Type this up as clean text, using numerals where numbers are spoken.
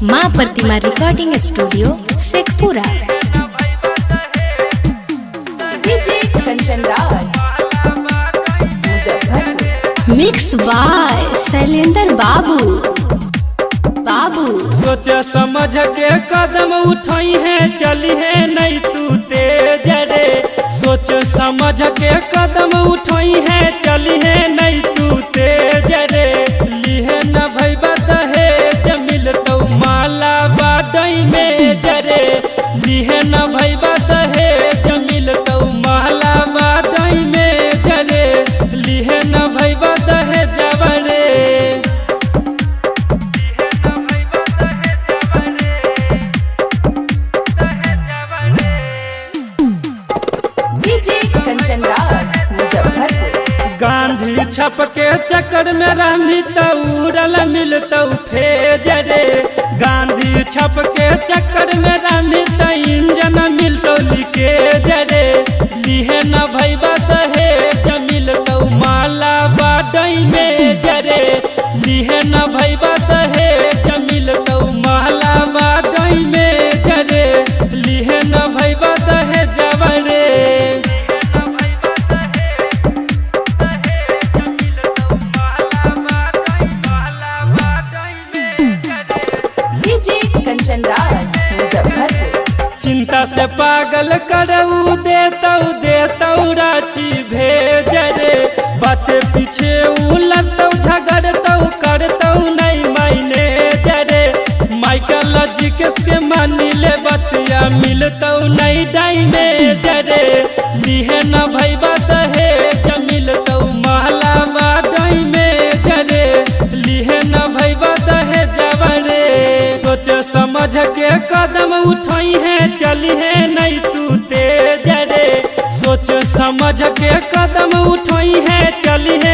माँ Pratima recording studio Sheikhpura. DJ Kanchan Raj Muzaffarpur. Mix by Shailendra Babu. सोच समझ के कदम उठाई है, चली है नहीं तू तेज रे। सोच समझ के कदम उठाई है, चली है नहीं तू तेज रे। लिहे न भैया दहेज मिलतौ माला बाडई में जरे। लिहे न भैया दहेज मिलतौ माला बाडई में जरे। लिहे न भैया दहेज रे। डीजे कंचन राज मुजफ्फरपुर। गांधी छप के चक्कर में रहनी तौरल मिलतौ फेज रे। गांधी छप के चक्कर में रहनी त इंजन मिलतौ लीकेज रे। लिहे न भैया दहेज मिलतौ माला बाडई में जरे। लिहे न भैया दहेज मिलतौ माला बाडई में जरे। लिहे न भैया दहेज रे। डीजे कंचन राज मुजफ्फरपुर। चिंता से पागल करऊ देतौ रांची भेज रे। बात पीछे उलटौ झगड़तौ करतौ नहीं मायने जरे। माइकल जिकेश के मानी ले बतिया मिलतौ नहीं डाइने जरे। लिहे न भैया दहेज मिलतौ महला बाडई में जरे। लिहे न भैया दहेज रे। सोच समझ के कदम उठाई है, चली है नहीं तू तेज रे। सोच समझ के कदम उठाई है, चली है